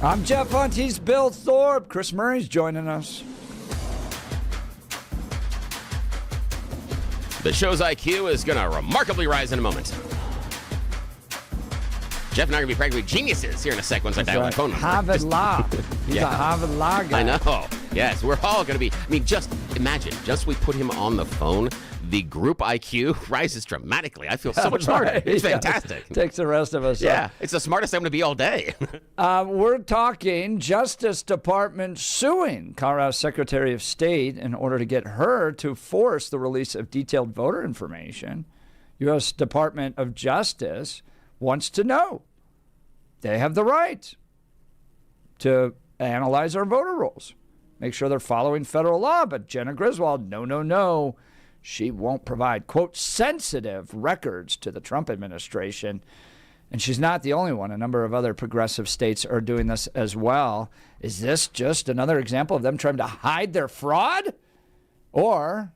I'm Jeff Hunt. He's Bill Thorpe. Chris Murray's joining us. The show's IQ is going to remarkably rise in a moment. Jeff and I are going to be practically geniuses here in a sec once I dial my phone number. Harvard Law. He's a Harvard Law guy. I know. Yes, we're all going to be. I mean, just imagine, just we put him on the phone, the group IQ rises dramatically. I feel so much smarter. Right. It's fantastic. Takes the rest of us Yeah, up. it's the smartest I'm going to be all day. We're talking Justice Department suing Colorado's Secretary of State in order to get her to force the release of detailed voter information. U.S. Department of Justice wants to know. They have the right to analyze our voter rolls, make sure they're following federal law. But Jenna Griswold, no. She won't provide, quote, sensitive records to the Trump administration. And she's not the only one. A number of other progressive states are doing this as well. Is this just another example of them trying to hide their fraud? Or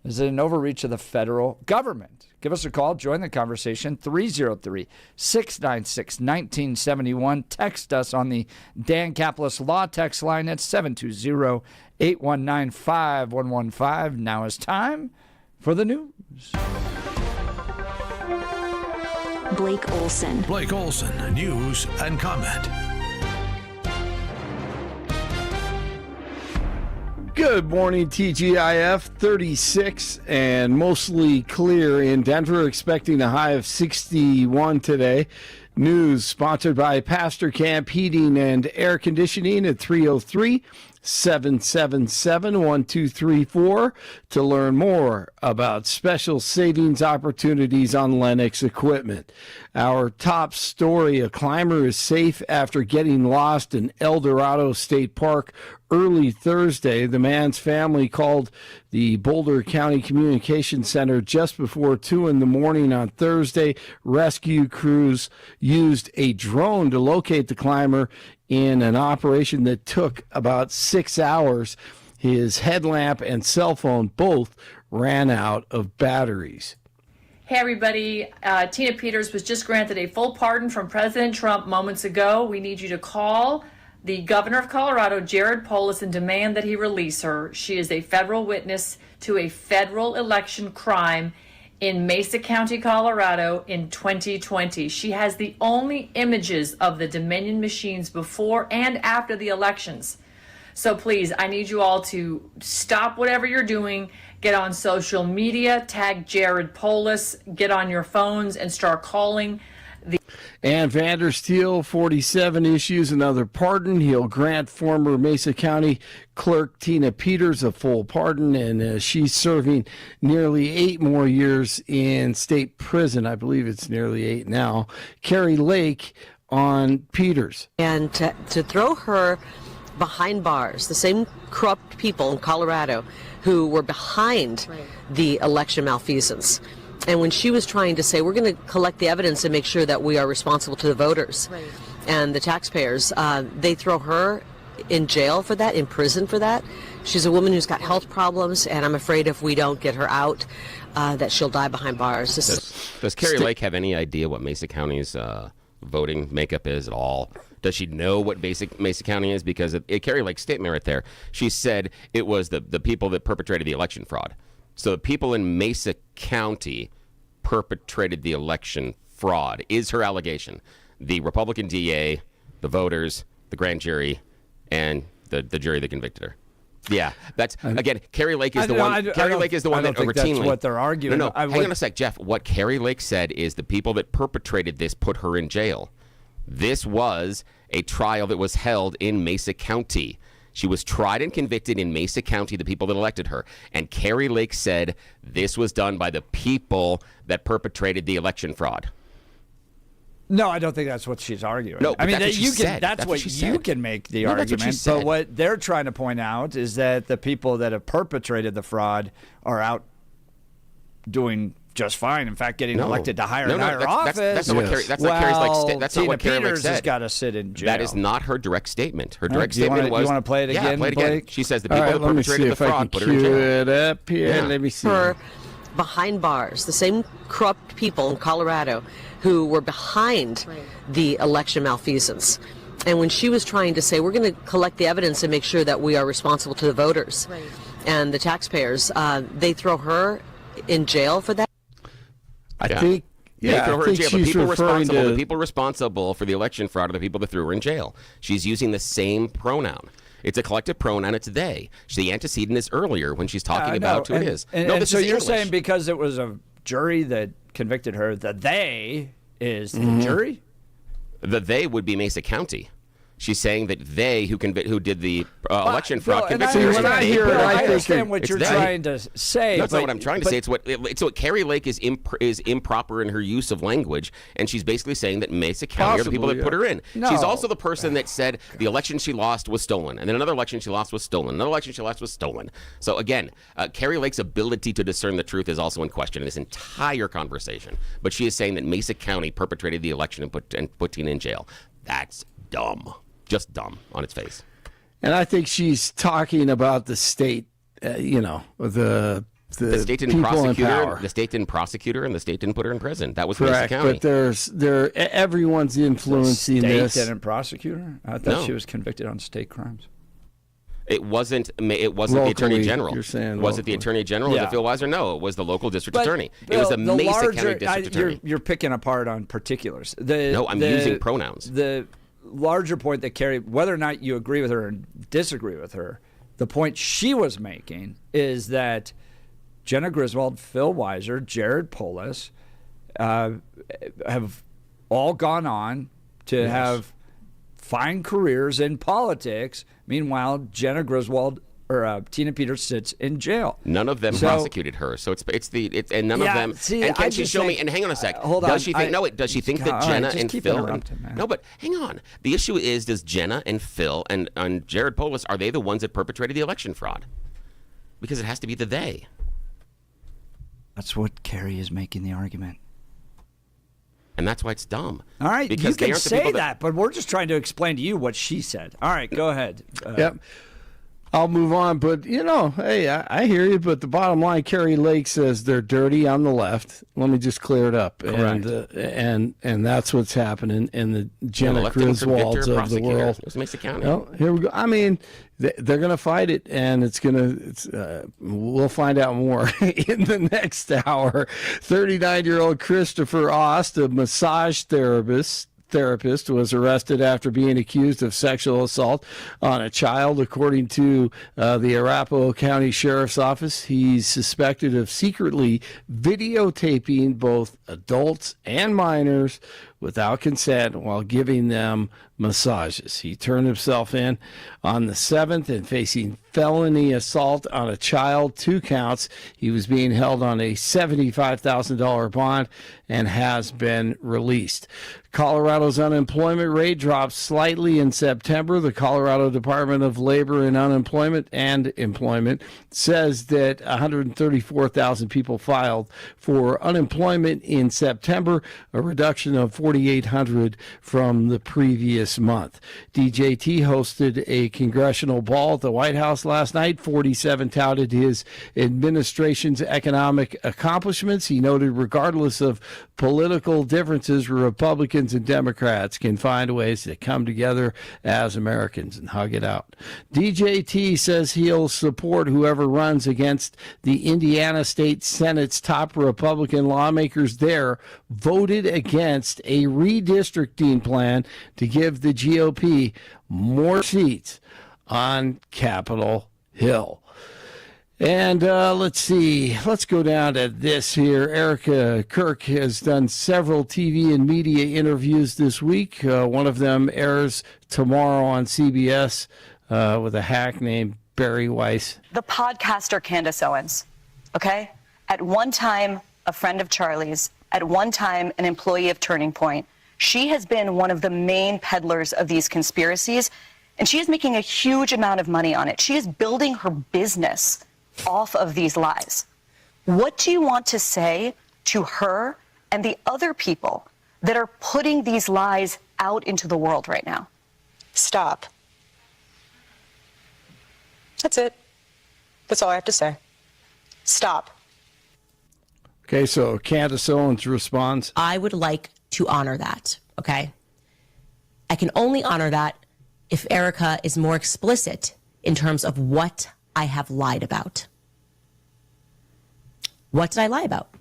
is it an overreach of the federal government? Give us a call. Join the conversation. 303-696-1971. Text us on the Dan Caplis Law text line at 720-819-5115. Now is time for the news. Blake Olson. Blake Olson, news and comment. Good morning, TGIF. 36 and mostly clear in Denver, expecting a high of 61 today. News sponsored by Pastor Camp Heating and Air Conditioning at 303-777-1234 to learn more about special savings opportunities on Lennox equipment. Our top story, a climber is safe after getting lost in El Dorado State Park early Thursday. The man's family called the Boulder County Communication Center just before 2 in the morning on Thursday. Rescue crews used a drone to locate the climber in an operation that took about 6 hours. His headlamp and cell phone both ran out of batteries. Hey everybody, Tina Peters was just granted a full pardon from President Trump moments ago. We need you to call the governor of Colorado, Jared Polis, and demand that he release her. She is a federal witness to a federal election crime in Mesa County, Colorado in 2020. She has the only images of the Dominion machines before and after the elections. So please, I need you all to stop whatever you're doing, get on social media, tag Jared Polis, get on your phones and start calling. And Vandersteel, 47, issues another pardon. He'll grant former Mesa County Clerk Tina Peters a full pardon, and she's serving nearly 8 more years in state prison. I believe it's nearly 8 now. Carrie Lake on Peters. And to throw her behind bars, the same corrupt people in Colorado who were behind the election malfeasance. And when she was trying to say, we're going to collect the evidence and make sure that we are responsible to the voters and the taxpayers, they throw her in jail for that, in prison for that. She's a woman who's got health problems, and I'm afraid if we don't get her out, that she'll die behind bars. Does Carrie Lake have any idea what Mesa County's voting makeup is at all? Does she know what Mesa County is? Because Carrie Lake's statement right there, she said it was the people that perpetrated the election fraud. So the people in Mesa County perpetrated the election fraud, is her allegation. The Republican DA, the voters, the grand jury, and the jury that convicted her. Yeah, that's, again, Carrie Lake is the one. Carrie Lake is the one that routinely. That's what they're arguing. No, hang on a sec, Jeff. What Carrie Lake said is the people that perpetrated this put her in jail. This was a trial that was held in Mesa County. She was tried and convicted in Mesa County, the people that elected her. And Carrie Lake said this was done by the people that perpetrated the election fraud. No, I don't think that's what she's arguing. No, I mean, that's what she said. That's what you can make the No, that's what she argument. said. But what they're trying to point out is that the people that have perpetrated the fraud are out doing just fine. In fact, getting elected to higher and higher office. That's not what Carrie. That's not Carrie's like. That's not what Carrie Lake said. Has got to sit in jail. That is not her direct statement. Her direct statement was. Do you want to play it again? Yeah, play it again. Blake? She says the people that perpetrated the fraud put her in jail. It up here. Yeah. Let me see. Her behind bars, the same corrupt people in Colorado who were behind the election malfeasance. And when she was trying to say, we're going to collect the evidence and make sure that we are responsible to the voters and the taxpayers, they throw her in jail for that. I think. They throw her in jail. The To... people responsible for the election fraud are the people that threw her in jail. She's using the same pronoun. It's a collective pronoun. It's they. The antecedent is earlier when she's talking about who it is. And so you're saying because it was a jury that convicted her, that they is the jury? The they would be Mesa County. She's saying that they who did the election fraud convicted her. I understand what you're trying to say. That's not what I'm trying to say. It's what Carrie Lake is improper in her use of language, and she's basically saying that Mesa County are the people that put her in. No. She's also the person that said the election she lost was stolen, and then another election she lost was stolen, another election she lost was stolen. So again, Carrie Lake's ability to discern the truth is also in question in this entire conversation. But she is saying that Mesa County perpetrated the election and put Tina in jail. That's dumb. Just dumb on its face. And I think she's talking about the state, the state didn't prosecute her. The state didn't prosecute her, and the state didn't put her in prison. That was correct. Mesa County. But everyone's influencing this. The state didn't prosecute her? I thought she was convicted on state crimes. It wasn't locally, the Attorney General. You're saying was it the Attorney General? Was it Phil Weiser? No, it was the local district attorney. It was the Mesa County district attorney. You're picking apart on particulars. No, I'm using pronouns. The larger point that Carrie, whether or not you agree with her and disagree with her, the point she was making is that Jenna Griswold, Phil Weiser, Jared Polis have all gone on to have fine careers in politics. Meanwhile, Jenna Griswold or Tina Peters sits in jail. None of them prosecuted her, so and none of them. See, and can she show me? And hang on a sec. Hold on. Does she think? Does she think that Jenna and Phil? No, but hang on. The issue is, does Jenna and Phil and Jared Polis, are they the ones that perpetrated the election fraud? Because it has to be the they. That's what Carrie is making the argument. And that's why it's dumb. All right, because you can say that, but we're just trying to explain to you what she said. All right, go ahead. Yep. I'll move on, but hey, I hear you. But the bottom line, Carrie Lake says they're dirty on the left. Let me just clear it up, and that's what's happening in the Jenna Griswolds of the world. It was Mesa County. Well, here we go. I mean, they're going to fight it, and we'll find out more in the next hour. 39-year-old Christopher Ost, a massage therapist, was arrested after being accused of sexual assault on a child. According to the Arapahoe County Sheriff's Office, he's suspected of secretly videotaping both adults and minors without consent while giving them massages. He turned himself in on the 7th and facing felony assault on a child, 2 counts. He was being held on a $75,000 bond and has been released. Colorado's unemployment rate dropped slightly in September. The Colorado Department of Labor and Unemployment and Employment says that 134,000 people filed for unemployment in September, a reduction of 4,800 from the previous month. DJT hosted a congressional ball at the White House last night. 47 touted his administration's economic accomplishments. He noted regardless of political differences, Republicans and Democrats can find ways to come together as Americans and hug it out. DJT says he'll support whoever runs against the Indiana State Senate's top Republican lawmakers there voted against a redistricting plan to give the GOP more seats on Capitol Hill. And let's see. Let's go down to this here. Erica Kirk has done several TV and media interviews this week. One of them airs tomorrow on CBS with a hack named Barry Weiss. The podcaster Candace Owens, okay? At one time, a friend of Charlie's. At one time, an employee of Turning Point. She has been one of the main peddlers of these conspiracies, and she is making a huge amount of money on it. She is building her business off of these lies. What do you want to say to her and the other people that are putting these lies out into the world right now? Stop. That's it. That's all I have to say. Stop. Okay, so Candace Owens responds. I would like to honor that, okay? I can only honor that if Erica is more explicit in terms of what I have lied about. What did I lie about?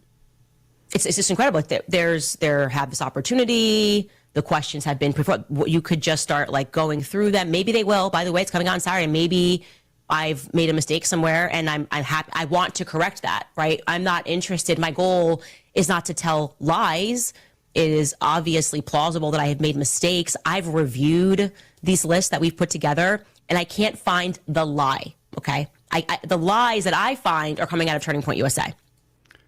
It's just incredible. There have this opportunity. The questions have been preferred. You could just start like going through them. Maybe they will. By the way, it's coming out on Saturday. Maybe I've made a mistake somewhere, and I'm happy. I want to correct that. Right? I'm not interested. My goal is not to tell lies. It is obviously plausible that I have made mistakes. I've reviewed these lists that we've put together, and I can't find the lie. Okay, the lies that I find are coming out of Turning Point USA.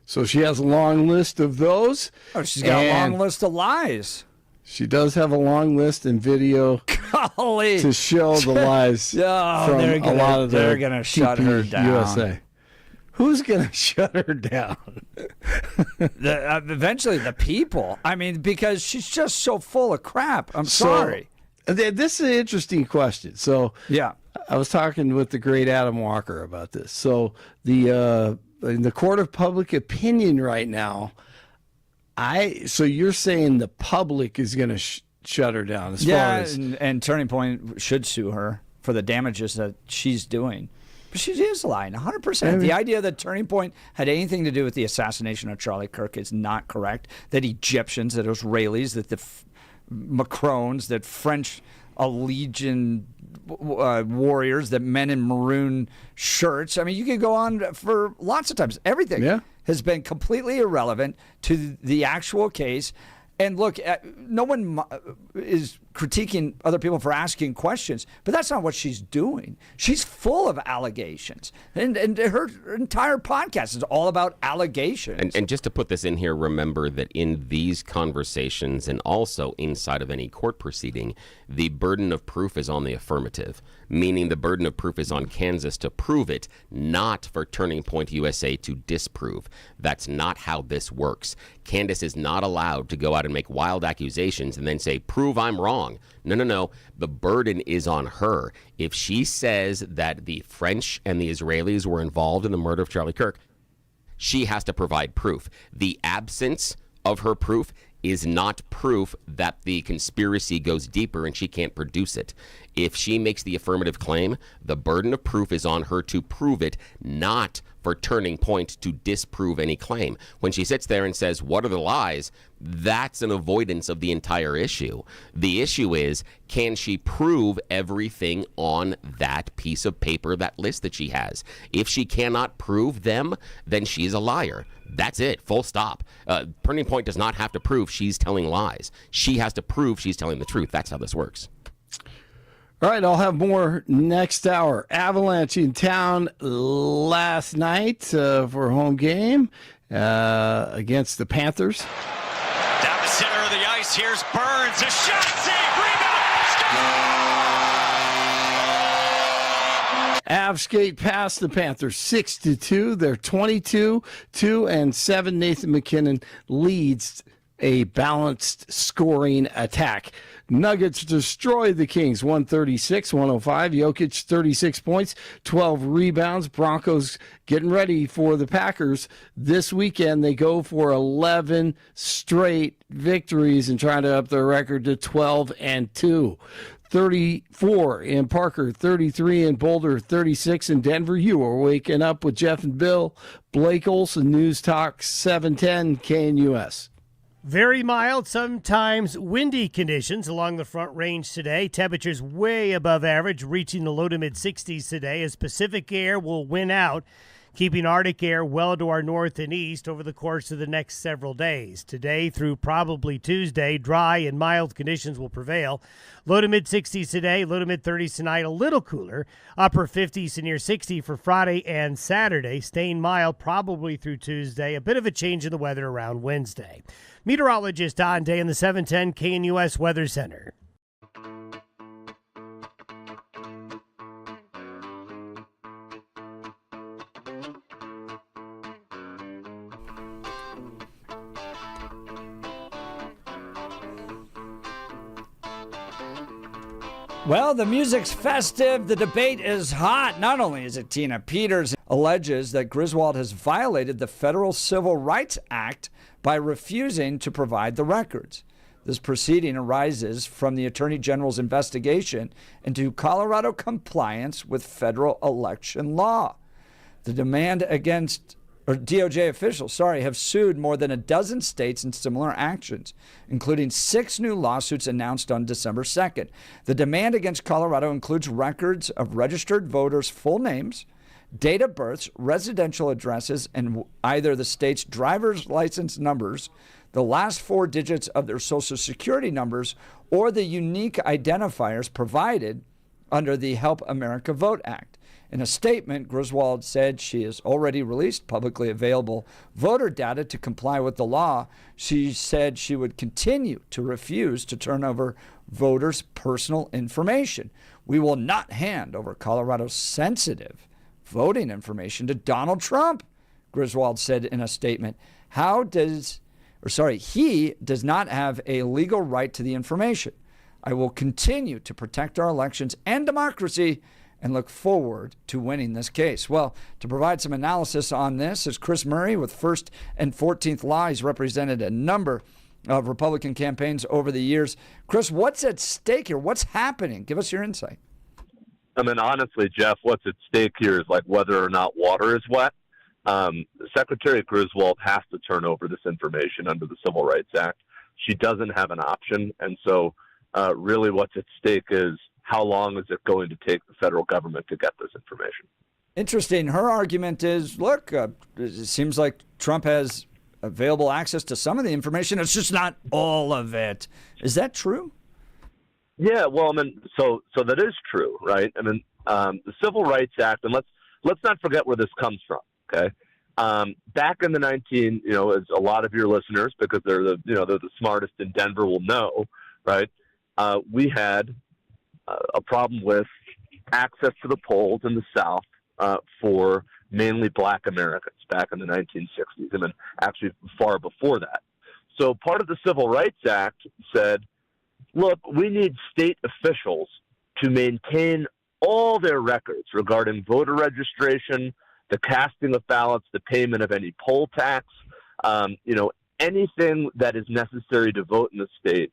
So she has a long list of those. Oh, she's got a long list of lies. She does have a long list and video Golly. to show the lies from a lot of they're gonna shut her down. USA. Who's going to shut her down? Eventually the people. I mean, because she's just so full of crap. I'm sorry. This is an interesting question. So yeah, I was talking with the great Adam Walker about this. So in the court of public opinion right now, so you're saying the public is going to shut her down as far as... and Turning Point should sue her for the damages that she's doing. But she is lying, 100%. The idea that Turning Point had anything to do with the assassination of Charlie Kirk is not correct. That Egyptians, that Israelis, that the Macrons, that French Legion warriors, that men in maroon shirts. I mean, you could go on for lots of times. Everything has been completely irrelevant to the actual case. And look, no one is critiquing other people for asking questions, but that's not what she's doing. She's full of allegations. And her entire podcast is all about allegations. And just to put this in here, remember that in these conversations and also inside of any court proceeding, the burden of proof is on the affirmative, meaning the burden of proof is on Kansas to prove it, not for Turning Point USA to disprove. That's not how this works. Candace is not allowed to go out and make wild accusations and then say, prove I'm wrong. No. The burden is on her. If she says that the French and the Israelis were involved in the murder of Charlie Kirk, she has to provide proof. The absence of her proof is not proof that the conspiracy goes deeper and she can't produce it. If she makes the affirmative claim, the burden of proof is on her to prove it, not for Turning Point to disprove any claim. When she sits there and says, what are the lies? That's an avoidance of the entire issue. The issue is, can she prove everything on that piece of paper, that list that she has? If she cannot prove them, then she's a liar. That's it, full stop. Turning Point does not have to prove she's telling lies. She has to prove she's telling the truth. That's how this works. All right, I'll have more next hour. Avalanche in town last night for a home game against the Panthers. Down the center of the ice, here's Burns. A shot, save, rebound, Avs skate past the Panthers 6-2. They're 22-2-7. Nathan McKinnon leads a balanced scoring attack. Nuggets destroy the Kings 136-105. Jokic 36 points, 12 rebounds. Broncos getting ready for the Packers this weekend. They go for 11 straight victories and trying to up their record to 12-2. 34 in Parker, 33 in Boulder, 36 in Denver. You are waking up with Jeff and Bill. Blake Olson, News Talk 710 KNUS. Very mild, sometimes windy conditions along the Front Range today. Temperatures way above average, reaching the low to mid-60s today as Pacific air will win out, keeping Arctic air well to our north and east over the course of the next several days. Today through probably Tuesday, dry and mild conditions will prevail. Low to mid-60s today, low to mid-30s tonight, a little cooler. Upper 50s to near 60 for Friday and Saturday, staying mild probably through Tuesday. A bit of a change in the weather around Wednesday. Meteorologist Don Day in the 710 KNUS Weather Center. Well, the music's festive. The debate is hot. Not only is it Tina Peters alleges that Griswold has violated the Federal Civil Rights Act by refusing to provide the records. This proceeding arises from the Attorney General's investigation into Colorado compliance with federal election law. The demand against DOJ officials, have sued more than a dozen states in similar actions, including 6 new lawsuits announced on December 2nd. The demand against Colorado includes records of registered voters' full names, date of births, residential addresses, and either the state's driver's license numbers, the last 4 digits of their Social Security numbers, or the unique identifiers provided under the Help America Vote Act. In a statement, Griswold said she has already released publicly available voter data to comply with the law. She said she would continue to refuse to turn over voters' personal information. We will not hand over Colorado's sensitive voting information to Donald Trump, Griswold said in a statement. He does not have a legal right to the information. I will continue to protect our elections and democracy and look forward to winning this case. Well, to provide some analysis on this is Chris Murray with First and 14th Law. He's represented a number of Republican campaigns over the years. Chris, what's at stake here? What's happening? Give us your insight. I mean, honestly, Jeff, what's at stake here is like whether or not water is wet. Secretary Griswold has to turn over this information under the Civil Rights Act. She doesn't have an option. And so really what's at stake is how long is it going to take the federal government to get this information? Interesting. Her argument is, look, it seems like Trump has available access to some of the information. It's just not all of it. Is that true? Yeah, well, I mean, so that is true, right? I mean, the Civil Rights Act, and let's not forget where this comes from, okay? Back in the as a lot of your listeners, because they're the smartest in Denver will know, right? We had a problem with access to the polls in the South for mainly Black Americans back in the 1960s, and then actually far before that. So part of the Civil Rights Act said, look, we need state officials to maintain all their records regarding voter registration, the casting of ballots, the payment of any poll tax, anything that is necessary to vote in the state.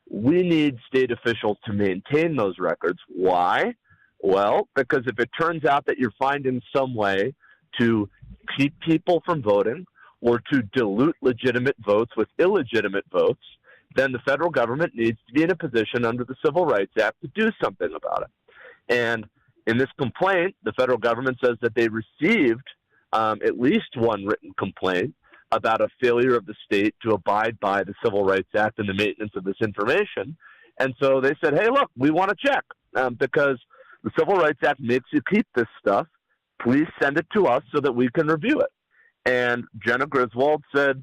We need state officials to maintain those records. Why? Well, because if it turns out that you're finding some way to keep people from voting or to dilute legitimate votes with illegitimate votes, then the federal government needs to be in a position under the Civil Rights Act to do something about it. And in this complaint, the federal government says that they received at least one written complaint about a failure of the state to abide by the Civil Rights Act and the maintenance of this information. And so they said, hey, look, we want to check because the Civil Rights Act makes you keep this stuff. Please send it to us so that we can review it. And Jenna Griswold said,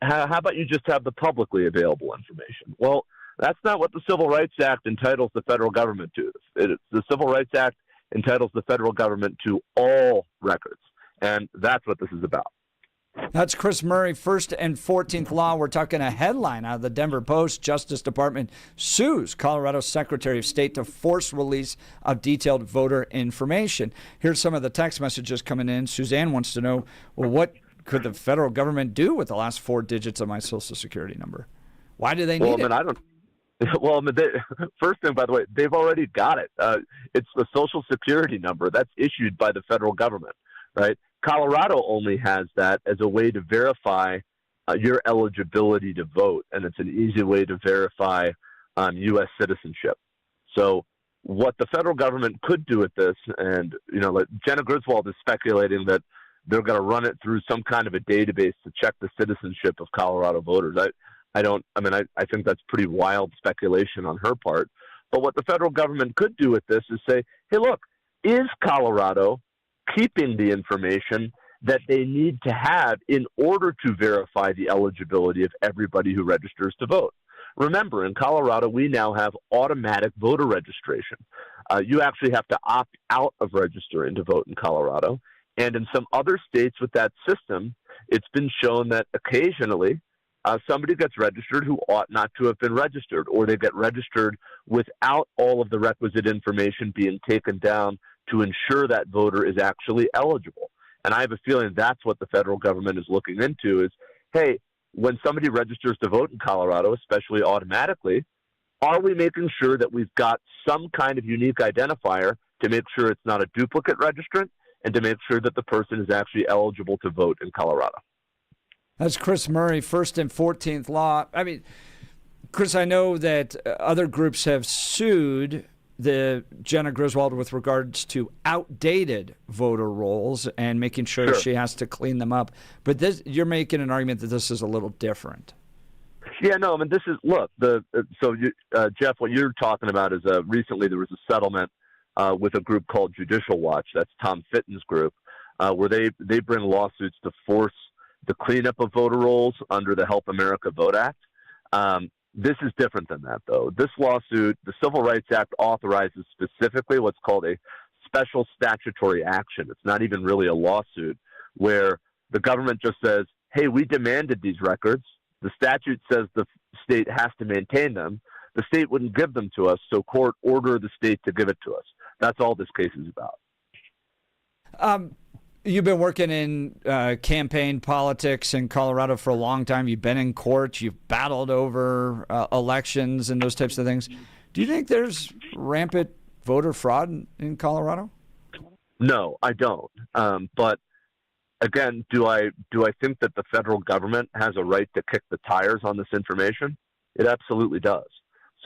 how about you just have the publicly available information? Well, that's not what the Civil Rights Act entitles the federal government to. The Civil Rights Act entitles the federal government to all records. And that's what this is about. That's Chris Murray, First and 14th Law. We're talking a headline out of the Denver Post. Justice Department sues Colorado Secretary of State to force release of detailed voter information. Here's some of the text messages coming in. Suzanne wants to know, well, what could the federal government do with the last 4 digits of my Social Security number? Why do they need it? First thing, by the way, they've already got it. It's the Social Security number that's issued by the federal government, right? Colorado only has that as a way to verify your eligibility to vote, and it's an easy way to verify U.S. citizenship. So what the federal government could do with this, and like Jenna Griswold is speculating that they're going to run it through some kind of a database to check the citizenship of Colorado voters. I think that's pretty wild speculation on her part. But what the federal government could do with this is say, hey, look, is Colorado keeping the information that they need to have in order to verify the eligibility of everybody who registers to vote? Remember, in Colorado, we now have automatic voter registration. You actually have to opt out of registering to vote in Colorado. And in some other states with that system, it's been shown that occasionally somebody gets registered who ought not to have been registered, or they get registered without all of the requisite information being taken down to ensure that voter is actually eligible. And I have a feeling that's what the federal government is looking into is, hey, when somebody registers to vote in Colorado, especially automatically, are we making sure that we've got some kind of unique identifier to make sure it's not a duplicate registrant and to make sure that the person is actually eligible to vote in Colorado? That's Chris Murray, 1st and 14th Law. I mean, Chris, I know that other groups have sued the Jenna Griswold with regards to outdated voter rolls and making sure she has to clean them up. But this, you're making an argument that this is a little different. Yeah, no, I mean, this is, look, Jeff, what you're talking about is recently there was a settlement with a group called Judicial Watch, that's Tom Fitton's group, where they bring lawsuits to force the cleanup of voter rolls under the Help America Vote Act. This is different than that, though. This lawsuit, the Civil Rights Act authorizes specifically what's called a special statutory action. It's not even really a lawsuit where the government just says, hey, we demanded these records. The statute says the state has to maintain them. The state wouldn't give them to us, so court order the state to give it to us. That's all this case is about. You've been working in campaign politics in Colorado for a long time. You've been in court. You've battled over elections and those types of things. Do you think there's rampant voter fraud in Colorado? No, I don't. But again, do I think that the federal government has a right to kick the tires on this information? It absolutely does.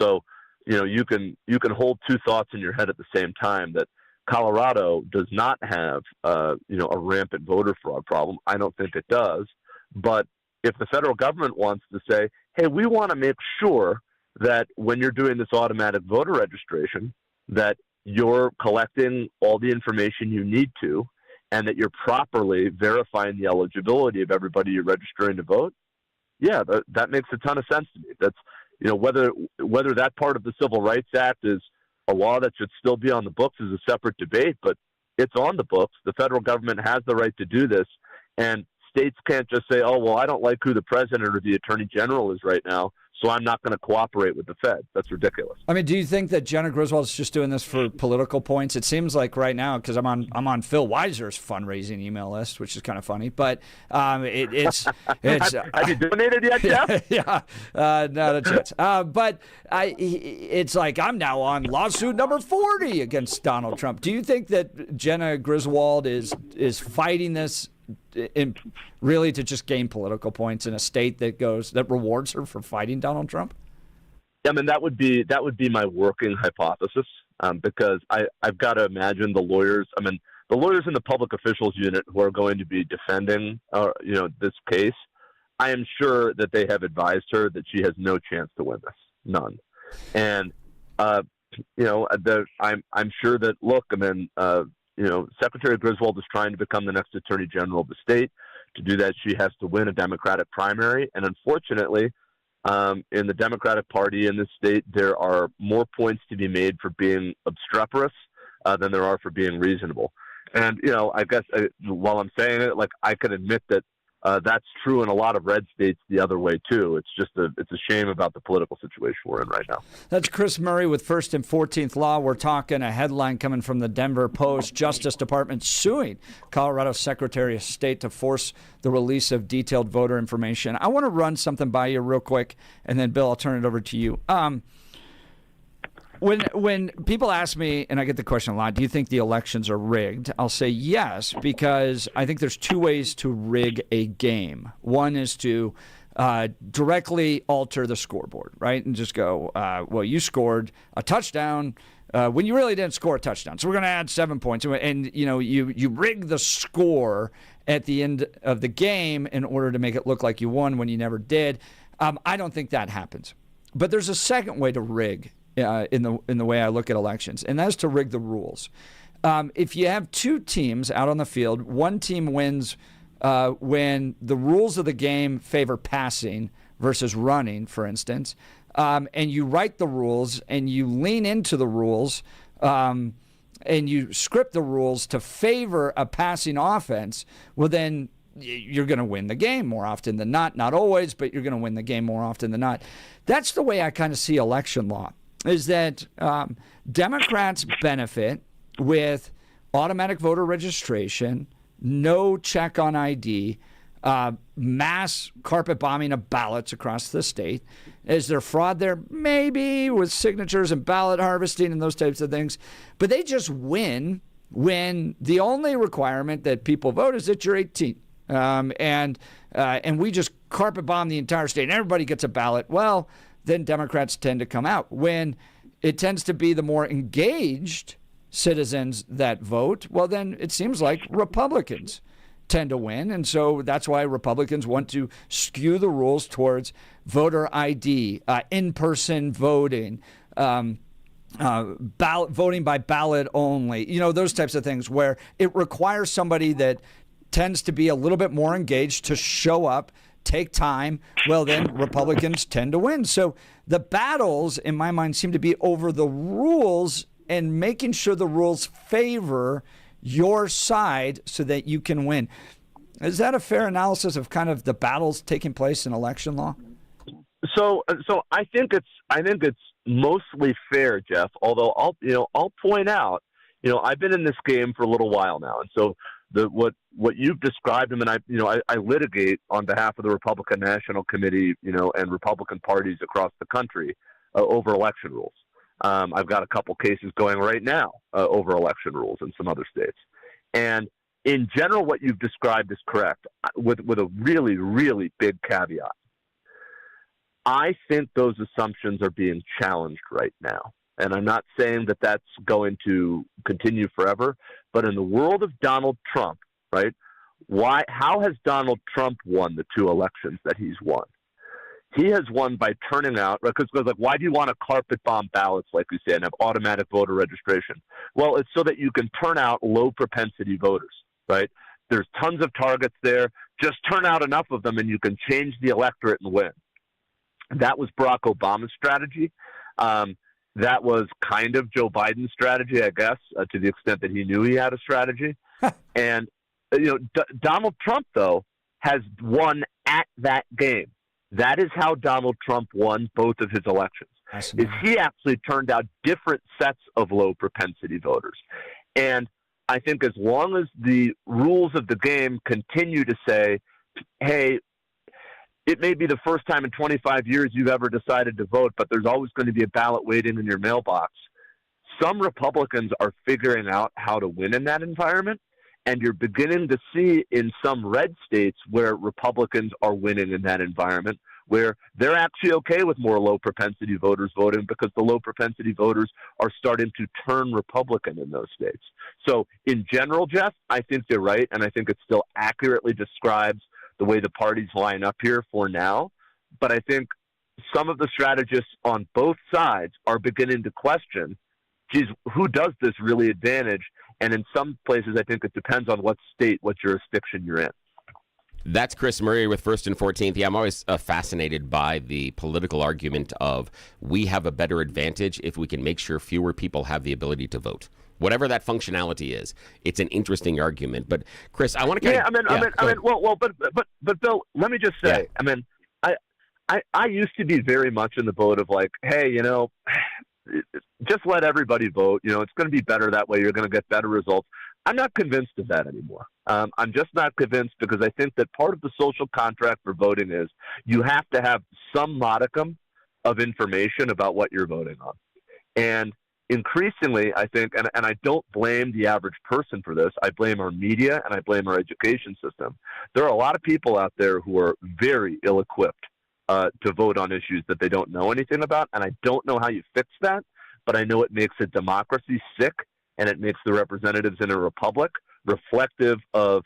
So, you can hold two thoughts in your head at the same time, that Colorado does not have, a rampant voter fraud problem. I don't think it does. But if the federal government wants to say, hey, we want to make sure that when you're doing this automatic voter registration, that you're collecting all the information you need to, and that you're properly verifying the eligibility of everybody you're registering to vote, yeah, that makes a ton of sense to me. That's, whether that part of the Civil Rights Act is a law that should still be on the books is a separate debate, but it's on the books. The federal government has the right to do this, and states can't just say, oh, well, I don't like who the president or the attorney general is right now, so I'm not going to cooperate with the Fed. That's ridiculous. I mean, do you think that Jenna Griswold's just doing this for political points? It seems like right now, because I'm on Phil Weiser's fundraising email list, which is kind of funny, but it's have you donated yet, Jeff? Yeah, not a chance. But it's like I'm now on lawsuit number 40 against Donald Trump. Do you think that Jenna Griswold is fighting this really to just gain political points in a state that rewards her for fighting Donald Trump? I mean, that would be my working hypothesis, because I've got to imagine the lawyers in the public officials unit who are going to be defending this case. I am sure that they have advised her that she has no chance to win this, none. And I'm sure that, look, Secretary Griswold is trying to become the next Attorney General of the state. To do that, she has to win a Democratic primary. And unfortunately, in the Democratic Party in this state, there are more points to be made for being obstreperous than there are for being reasonable. And, I guess while I'm saying it, I can admit that that's true in a lot of red states the other way, too. It's just it's a shame about the political situation we're in right now. That's Chris Murray with 1st and 14th Law. We're talking a headline coming from the Denver Post. Justice Department suing Colorado Secretary of State to force the release of detailed voter information. I want to run something by you real quick, and then, Bill, I'll turn it over to you. When people ask me, and I get the question a lot, do you think the elections are rigged? I'll say yes, because I think there's two ways to rig a game. One is to directly alter the scoreboard, right? And just go, well, you scored a touchdown when you really didn't score a touchdown. So we're going to add 7 points. And, you rig the score at the end of the game in order to make it look like you won when you never did. I don't think that happens. But there's a second way to rig in the way I look at elections, and that's to rig the rules. If you have two teams out on the field, one team wins when the rules of the game favor passing versus running, for instance, and you write the rules and you lean into the rules and you script the rules to favor a passing offense, well, then you're going to win the game more often than not. Not always, but you're going to win the game more often than not. That's the way I kind of see election law. Is that Democrats benefit with automatic voter registration, no check on ID, mass carpet bombing of ballots across the state. Is there fraud there? Maybe, with signatures and ballot harvesting and those types of things. But they just win when the only requirement that people vote is that you're 18. And we just carpet bomb the entire state and everybody gets a ballot. Well, then Democrats tend to come out. When it tends to be the more engaged citizens that vote, well, then it seems like Republicans tend to win. And so that's why Republicans want to skew the rules towards voter ID, in-person voting, voting by ballot only, those types of things where it requires somebody that tends to be a little bit more engaged to show up, take time. Well, then Republicans tend to win. So the battles, in my mind, seem to be over the rules and making sure the rules favor your side so that you can win. Is that a fair analysis of kind of the battles taking place in election law? So I think it's mostly fair, Jeff. Although I'll point out, I've been in this game for a little while now, and so what you've described, I litigate on behalf of the Republican National Committee, and Republican parties across the country over election rules. I've got a couple cases going right now over election rules in some other states. And in general, what you've described is correct, with a really, really big caveat. I think those assumptions are being challenged right now. And I'm not saying that that's going to continue forever, but in the world of Donald Trump, right? How has Donald Trump won the two elections that he's won? He has won by turning out, because why do you want to carpet bomb ballots, like we say, and have automatic voter registration? Well, it's so that you can turn out low propensity voters, right? There's tons of targets there. Just turn out enough of them and you can change the electorate and win. That was Barack Obama's strategy. That was kind of Joe Biden's strategy, I guess, to the extent that he knew he had a strategy. And, Donald Trump, though, has won at that game. That is how Donald Trump won both of his elections. Is he actually turned out different sets of low propensity voters. And I think as long as the rules of the game continue to say, hey, it may be the first time in 25 years you've ever decided to vote, but there's always going to be a ballot waiting in your mailbox. Some Republicans are figuring out how to win in that environment, and you're beginning to see in some red states where Republicans are winning in that environment, where they're actually okay with more low propensity voters voting because the low propensity voters are starting to turn Republican in those states. So in general, Jeff, I think you're right, and I think it still accurately describes the way the parties line up here for now. But I think some of the strategists on both sides are beginning to question, geez, who does this really advantage? And in some places, I think it depends on what state, what jurisdiction you're in. That's Chris Murray with First and 14th. Yeah, I'm always fascinated by the political argument of we have a better advantage if we can make sure fewer people have the ability to vote. Whatever that functionality is, it's an interesting argument. But Chris, I want to kind of but Bill, let me just say, I used to be very much in the boat of like, hey, just let everybody vote. It's going to be better that way. You're going to get better results. I'm not convinced of that anymore. I'm just not convinced because I think that part of the social contract for voting is you have to have some modicum of information about what you're voting on. And increasingly, I think, and I don't blame the average person for this, I blame our media and I blame our education system. There are a lot of people out there who are very ill-equipped to vote on issues that they don't know anything about, and I don't know how you fix that, but I know it makes a democracy sick, and it makes the representatives in a republic reflective of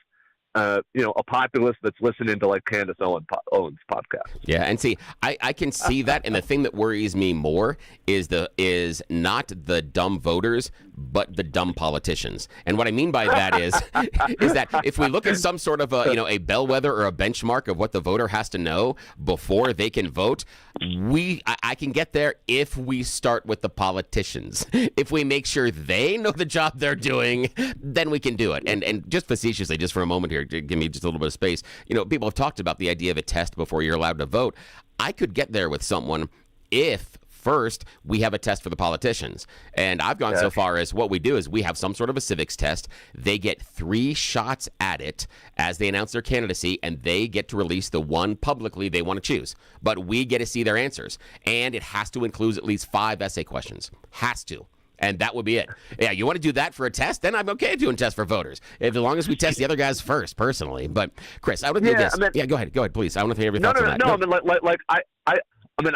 a populace that's listening to like Candace Owens' podcast. Yeah, and see, I can see that, and the thing that worries me more is not the dumb voters, but the dumb politicians. And what I mean by that is that if we look at some sort of a bellwether or a benchmark of what the voter has to know before they can vote, I can get there if we start with the politicians. If we make sure they know the job they're doing, then we can do it. And just facetiously, just for a moment here, to give me just a little bit of space, people have talked about the idea of a test before you're allowed to vote. I could get there with someone if first, we have a test for the politicians. And I've gone so far as what we do is we have some sort of a civics test. They get 3 shots at it as they announce their candidacy, and they get to release the one publicly they want to choose. But we get to see their answers. And it has to include at least 5 essay questions. Has to. And that would be it. Yeah, you want to do that for a test? Then I'm okay doing tests for voters, as long as we test the other guys first, personally. But Chris, I would do this. Go ahead, please. I want to hear your thoughts on that. No. I mean,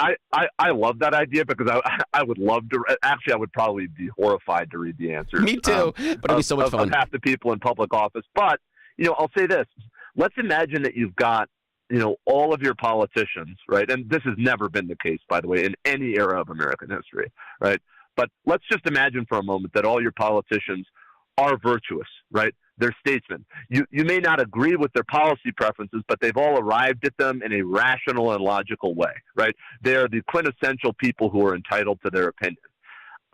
I love that idea because I would love to. Actually, I would probably be horrified to read the answers. Me too. But it'd be so much fun. Of half the people in public office. But I'll say this: let's imagine that you've got all of your politicians, right? And this has never been the case, by the way, in any era of American history, right? But let's just imagine for a moment that all your politicians are virtuous, right? They're statesmen. You may not agree with their policy preferences, but they've all arrived at them in a rational and logical way, right? They are the quintessential people who are entitled to their opinion.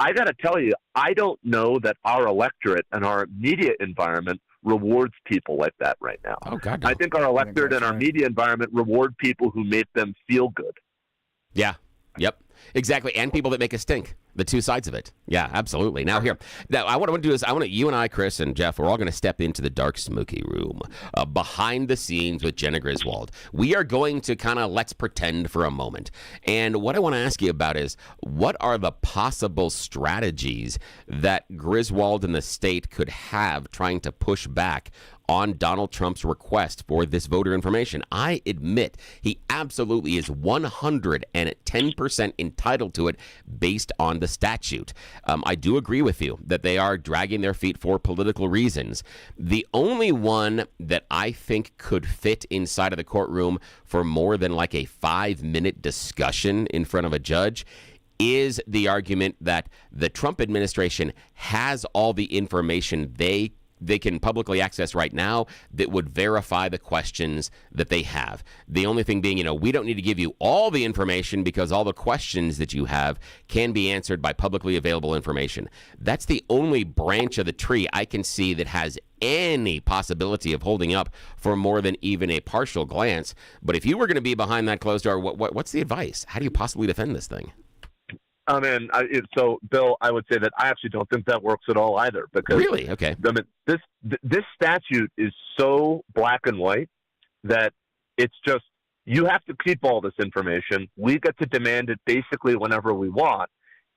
I got to tell you, I don't know that our electorate and our media environment rewards people like that right now. Oh, God, no. I think our electorate and our media environment reward people who make them feel good. Yeah. Yep. Exactly. And people that make us stink. The two sides of it. Yeah, absolutely. Now, I want to do is you and I, Chris and Jeff, we're all going to step into the dark, smoky room behind the scenes with Jenna Griswold. We are going to kind of let's pretend for a moment. And what I want to ask you about is what are the possible strategies that Griswold and the state could have trying to push back on Donald Trump's request for this voter information? I admit he absolutely is 110% entitled to it based on the statute. I do agree with you that they are dragging their feet for political reasons. The only one that I think could fit inside of the courtroom for more than like a 5-minute discussion in front of a judge is the argument that the Trump administration has all the information they can publicly access right now that would verify the questions that they have. The only thing being, we don't need to give you all the information because all the questions that you have can be answered by publicly available information. That's the only branch of the tree I can see that has any possibility of holding up for more than even a partial glance. But if you were going to be behind that closed door, what's the advice? How do you possibly defend this thing? So, Bill, I would say that I actually don't think that works at all either. Because really, okay. I mean, this statute is so black and white that it's just you have to keep all this information. We get to demand it basically whenever we want,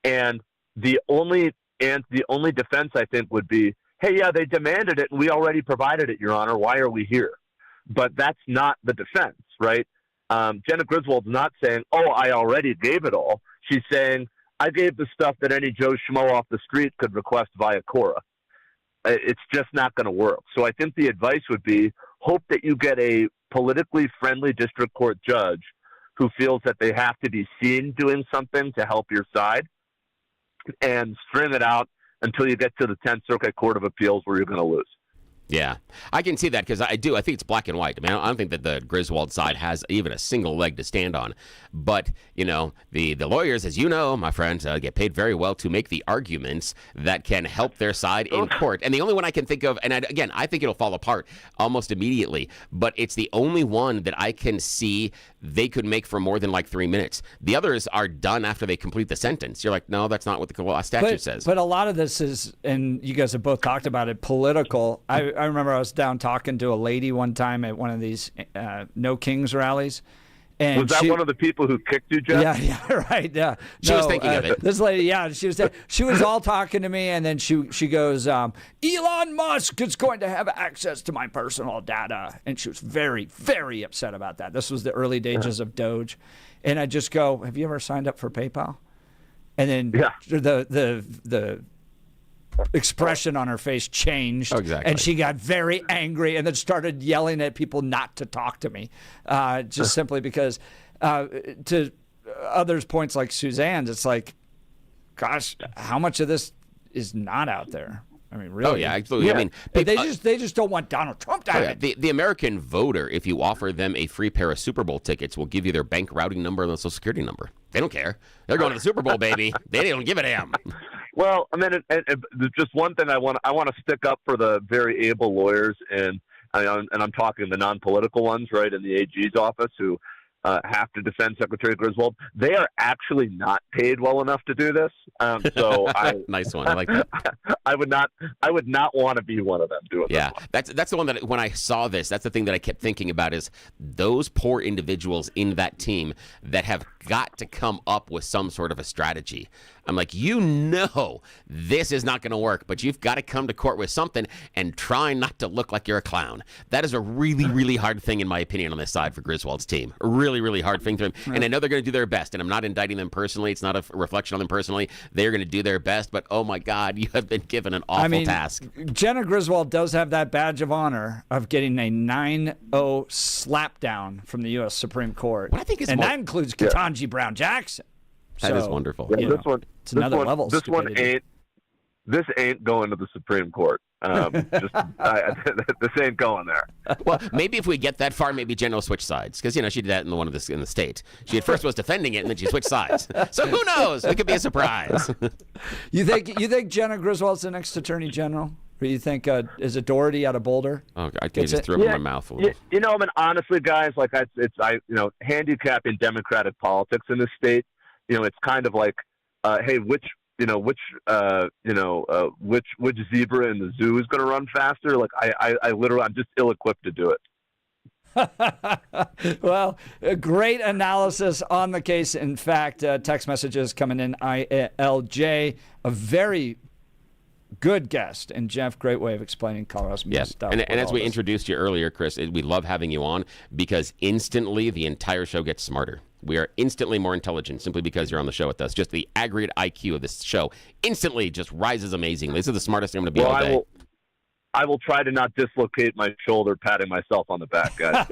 and the only defense I think would be, hey, yeah, they demanded it, and we already provided it, Your Honor. Why are we here? But that's not the defense, right? Jenna Griswold's not saying, oh, I already gave it all. She's saying, I gave the stuff that any Joe Schmo off the street could request via Cora. It's just not going to work. So I think the advice would be hope that you get a politically friendly district court judge who feels that they have to be seen doing something to help your side and string it out until you get to the 10th Circuit Court of Appeals where you're going to lose. Yeah, I can see that because I think it's black and white. I mean, I don't think that the Griswold side has even a single leg to stand on. But, the lawyers, as you know, my friend, get paid very well to make the arguments that can help their side in court. And the only one I can think of, and I think it'll fall apart almost immediately, but it's the only one that I can see they could make for more than like 3 minutes. The others are done after they complete the sentence. You're like, no, that's not what the statute says. But a lot of this is, and you guys have both talked about it, political. I remember I was down talking to a lady one time at one of these No Kings rallies. And was that one of the people who kicked you, Jeff? Yeah, right. Yeah, she was thinking of it. This lady, she was all talking to me, and then she goes, Elon Musk is going to have access to my personal data, and she was very, very upset about that. This was the early days of Doge, and I just go, have you ever signed up for PayPal? And then the expression on her face changed, and she got very angry and then started yelling at people not to talk to me, just simply because to others' points like Suzanne's, it's like, gosh, how much of this is not out there? I mean, really? Oh, yeah, absolutely. Yeah. I mean, they just don't want Donald Trump to have it. The American voter, if you offer them a free pair of Super Bowl tickets, will give you their bank routing number and their social security number. They don't care. They're going to the Super Bowl, baby. They don't give a damn. Well, I mean, just one thing I want to stick up for the very able lawyers, and I'm talking the non-political ones, right, in the AG's office, who have to defend Secretary Griswold. They are actually not paid well enough to do this. So nice one. I like that. I would not want to be one of them doing Yeah, this that's the one that when I saw this, that's the thing that I kept thinking about is those poor individuals in that team that have got to come up with some sort of a strategy. I'm like, this is not going to work, but you've got to come to court with something and try not to look like you're a clown. That is a really, really hard thing, in my opinion, on this side for Griswold's team. A really, really hard thing for them. And I know they're going to do their best, and I'm not indicting them personally. It's not a reflection on them personally. They're going to do their best, but oh my God, you have been given an awful task. Jenna Griswold does have that badge of honor of getting a 9-0 slapdown from the U.S. Supreme Court. What I think is that includes Ketanji Brown Jackson. That is wonderful. Yeah, it's another level. This ain't going to the Supreme Court. This ain't going there. Well, maybe if we get that far, maybe Jen will switch sides, because she did that in in the state. She at first was defending it, and then she switched sides. So who knows? It could be a surprise. You think Jenna Griswold's the next Attorney General? Or you think is it Doherty out of Boulder? Oh, I just threw up in my mouth a little. Honestly, guys, like handicapping Democratic politics in this state. It's kind of like, hey, which zebra in the zoo is going to run faster? Like, I'm just ill-equipped to do it. Well, a great analysis on the case. In fact, text messages coming in. ILJ, a very good guest. And Jeff, great way of explaining Colorado's stuff. And as we introduced you earlier, Chris, we love having you on because instantly the entire show gets smarter. We are instantly more intelligent simply because you're on the show with us. Just the aggregate IQ of this show instantly just rises amazingly. This is the smartest I'm going to be all day. I will try to not dislocate my shoulder patting myself on the back, guys.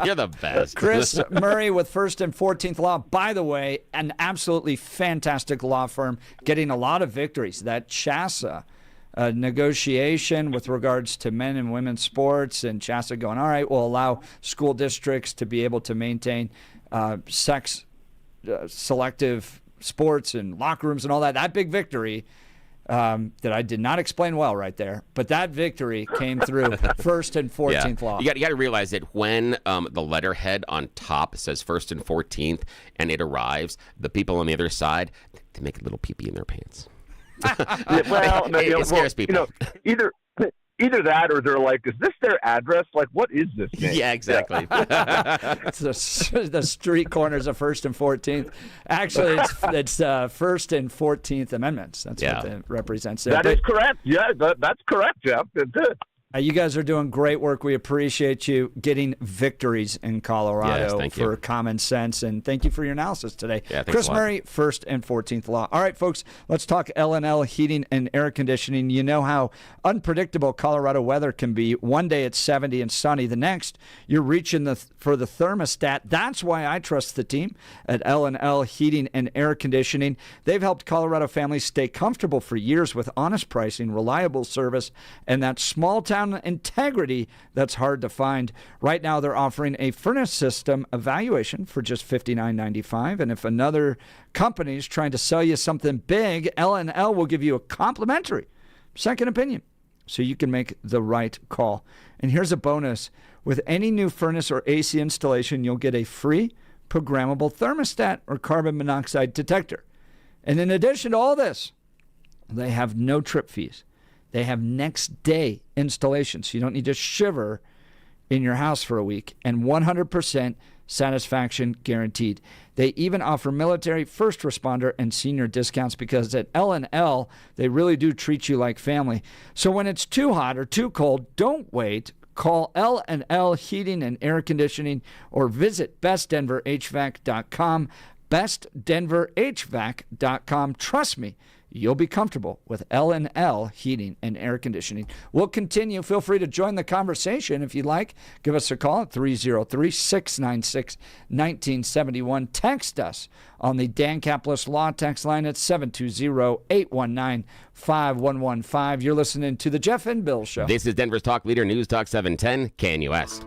You're the best. Chris Murray with First and 14th Law. By the way, an absolutely fantastic law firm getting a lot of victories. That CHASA negotiation with regards to men and women's sports, and CHASA going, all right, we'll allow school districts to be able to maintain sex selective sports and locker rooms and all that. That big victory that I did not explain well right there, but that victory came through First and 14th Law. You got to realize that when the letterhead on top says First and 14th and it arrives, the people on the other side, they make a little pee-pee in their pants. It scares people. Either that or they're like, is this their address? Like, what is this name? Yeah, exactly. It's the street corners of First and 14th. Actually, it's First and 14th Amendments. That's what it represents there. That is correct. Yeah, that's correct, Jeff. It's good. You guys are doing great work. We appreciate you getting victories in Colorado for common sense. And thank you for your analysis today. Yeah, Chris Murray, First and 14th Law. All right, folks, let's talk L&L Heating and Air Conditioning. You know how unpredictable Colorado weather can be. One day it's 70 and sunny. The next, you're reaching for the thermostat. That's why I trust the team at L&L Heating and Air Conditioning. They've helped Colorado families stay comfortable for years with honest pricing, reliable service, and that small-town integrity that's hard to find. Right now, they're offering a furnace system evaluation for just $59.95. And if another company is trying to sell you something big, L&L will give you a complimentary second opinion so you can make the right call. And here's a bonus. With any new furnace or AC installation, you'll get a free programmable thermostat or carbon monoxide detector. And in addition to all this, they have no trip fees. They have next day installation, so you don't need to shiver in your house for a week, and 100% satisfaction guaranteed. They even offer military, first responder, and senior discounts because at L&L, they really do treat you like family. So when it's too hot or too cold, don't wait. Call L&L Heating and Air Conditioning or visit bestdenverhvac.com, bestdenverhvac.com. Trust me, you'll be comfortable with L&L Heating and Air Conditioning. We'll continue. Feel free to join the conversation if you'd like. Give us a call at 303-696-1971. Text us on the Dan Caplis Law text line at 720-819-5115. You're listening to The Jeff and Bill Show. This is Denver's Talk Leader, News Talk 710, KNUS.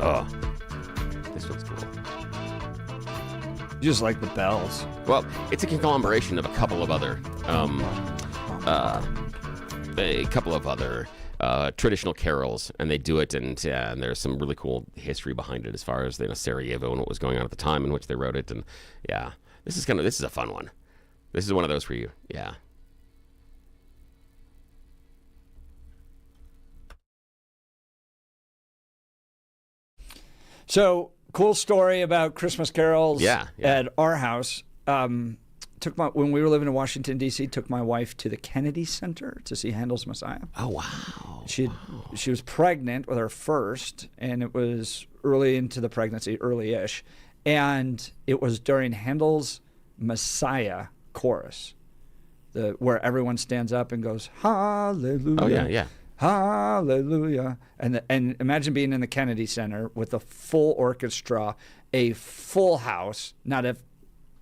Oh, this one's cool. You just like the bells. Well, it's a conglomeration of a couple of other traditional carols, and they do it, and there's some really cool history behind it as far as Sarajevo and what was going on at the time in which they wrote it, and yeah, this is a fun one. This is one of those for you, yeah. So, cool story about Christmas carols Yeah. at our house. When we were living in Washington, D.C., took my wife to the Kennedy Center to see Handel's Messiah. Oh, wow. She was pregnant with her first, and it was early into the pregnancy, early-ish, and it was during Handel's Messiah chorus, where everyone stands up and goes, hallelujah. Oh, yeah. Hallelujah. And imagine being in the Kennedy Center with a full orchestra, a full house, not an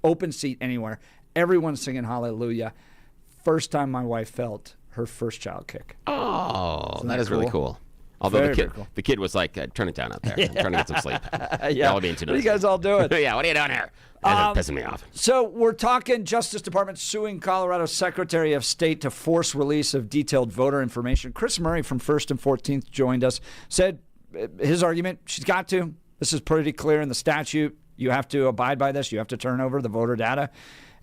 open seat anywhere. Everyone's singing hallelujah. First time my wife felt her first child kick. Oh, that is really cool. Although the kid was like, turn it down out there. I'm trying to get some sleep. Yeah. What are you guys all doing? Yeah, what are you doing here? That's pissing me off. So we're talking Justice Department suing Colorado Secretary of State to force release of detailed voter information. Chris Murray from 1st and 14th joined us, said his argument, she's got to. This is pretty clear in the statute. You have to abide by this. You have to turn over the voter data.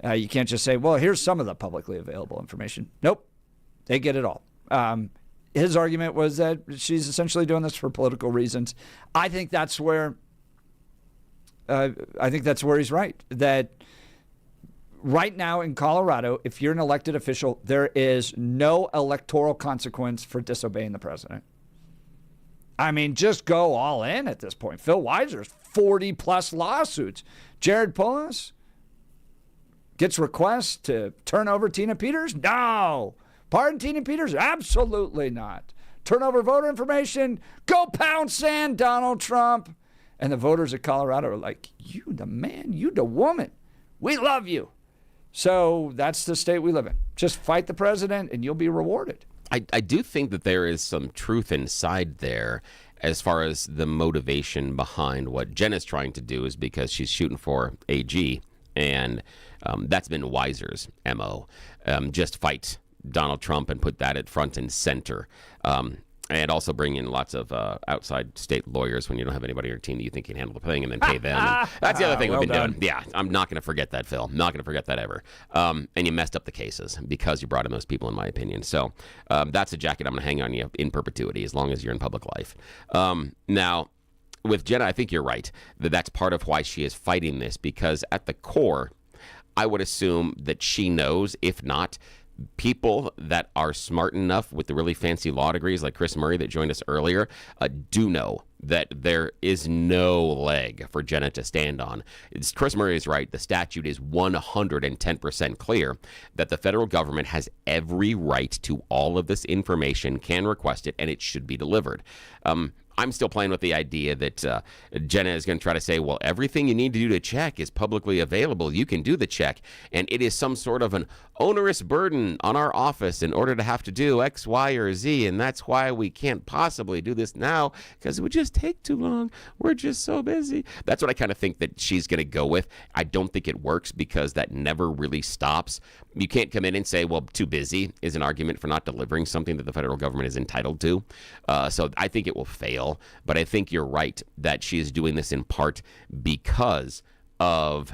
You can't just say, well, here's some of the publicly available information. Nope. They get it all. His argument was that she's essentially doing this for political reasons. I think that's where he's right. That right now in Colorado, if you're an elected official, there is no electoral consequence for disobeying the president. I mean, just go all in at this point. Phil Weiser's 40-plus lawsuits. Jared Polis gets requests to turn over Tina Peters? No. Pardon Tina Peters? Absolutely not. Turn over voter information? Go pound sand, Donald Trump. And the voters of Colorado are like, you the man, you the woman. We love you. So that's the state we live in. Just fight the president and you'll be rewarded. I do think that there is some truth inside there as far as the motivation behind what Jen is trying to do is because she's shooting for AG, and that's been Weiser's MO. Just fight Donald Trump and put that at front and center. And also bring in lots of outside state lawyers when you don't have anybody on your team that you think can handle the thing, and then pay them. And that's the other thing we've been doing. Yeah, I'm not going to forget that, Phil. I'm not going to forget that ever. And you messed up the cases because you brought in those people, in my opinion. So that's a jacket I'm going to hang on you in perpetuity as long as you're in public life. Now, with Jenna, I think you're right. That's part of why she is fighting this, because at the core, I would assume that she knows, if not, people that are smart enough with the really fancy law degrees like Chris Murray that joined us earlier do know that there is no leg for Jenna to stand on. Chris Murray is right. The statute is 110% clear that the federal government has every right to all of this information, can request it, and it should be delivered. I'm still playing with the idea that Jenna is going to try to say, well, everything you need to do to check is publicly available. You can do the check. And it is some sort of an onerous burden on our office in order to have to do X, Y, or Z. And that's why we can't possibly do this now, because it would just take too long. We're just so busy. That's what I kind of think that she's going to go with. I don't think it works because that never really stops. You can't come in and say, well, too busy is an argument for not delivering something that the federal government is entitled to. So I think it will fail. But I think you're right that she is doing this in part because of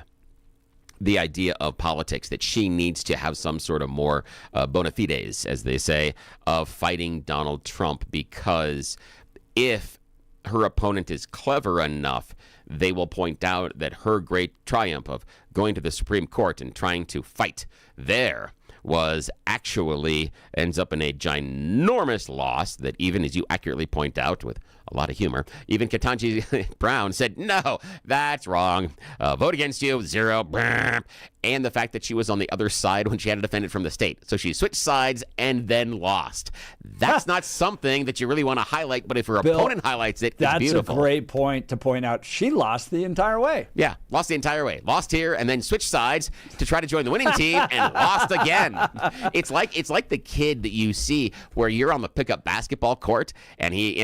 the idea of politics, that she needs to have some sort of more bona fides, as they say, of fighting Donald Trump, because if her opponent is clever enough, they will point out that her great triumph of going to the Supreme Court and trying to fight there was actually ends up in a ginormous loss that, even as you accurately point out with a lot of humor, even Ketanji Brown said, no, that's wrong. Vote against you, 0. And the fact that she was on the other side when she had to defend it from the state. So she switched sides and then lost. That's not something that you really want to highlight, but if her opponent highlights it, it's beautiful. That's a great point to point out. She lost the entire way. Yeah, lost the entire way. Lost here and then switched sides to try to join the winning team and lost again. It's like the kid that you see where you're on the pickup basketball court and he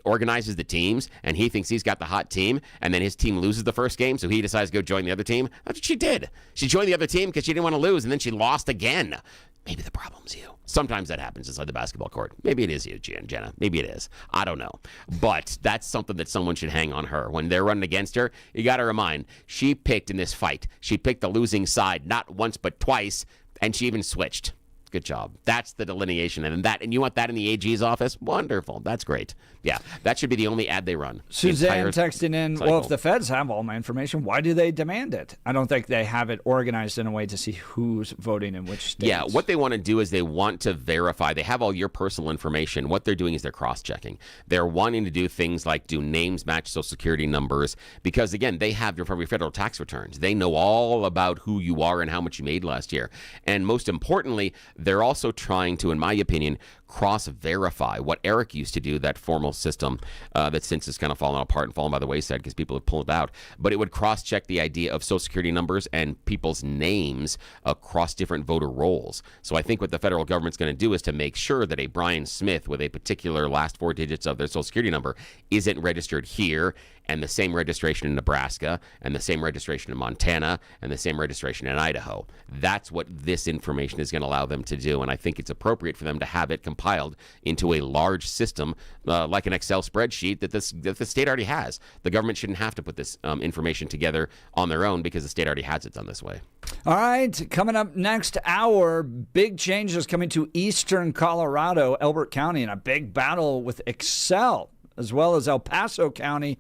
organizes organizes the teams, and he thinks he's got the hot team, and then his team loses the first game, so he decides to go join the other team. That's what she did. She joined the other team because she didn't want to lose, and then she lost again. Maybe the problem's you. Sometimes that happens inside the basketball court. Maybe it is you, Jenna. Maybe it is. I don't know. But that's something that someone should hang on her. When they're running against her, you got to remind, she picked in this fight. She picked the losing side not once but twice, and she even switched. Good job. That's the delineation. And you want that in the AG's office? Wonderful. That's great. Yeah, that should be the only ad they run. Suzanne texting in, cycle. well, if the feds have all my information, why do they demand it? I don't think they have it organized in a way to see who's voting in which states. Yeah, what they want to do is they want to verify. They have all your personal information. What they're doing is they're cross-checking. They're wanting to do things like do names match Social Security numbers because, again, they have your federal tax returns. They know all about who you are and how much you made last year. And most importantly, they're also trying to, in my opinion, cross-verify what Eric used to do, that formal system that since has kind of fallen apart and fallen by the wayside because people have pulled it out. But it would cross-check the idea of Social Security numbers and people's names across different voter rolls. So I think what the federal government's going to do is to make sure that a Brian Smith with a particular last 4 digits of their Social Security number isn't registered here, and the same registration in Nebraska, and the same registration in Montana, and the same registration in Idaho. That's what this information is going to allow them to do, and I think it's appropriate for them to have it compiled into a large system like an Excel spreadsheet that the state already has. The government shouldn't have to put this information together on their own because the state already has it done this way. All right, coming up next hour, big changes coming to eastern Colorado, Elbert County, in a big battle with Excel, as well as El Paso County,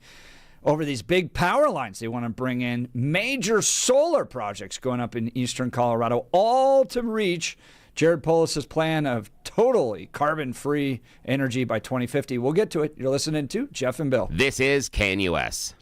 over these big power lines they want to bring in. Major solar projects going up in eastern Colorado, all to reach Jared Polis's plan of totally carbon-free energy by 2050. We'll get to it. You're listening to Jeff and Bill. This is KNUS.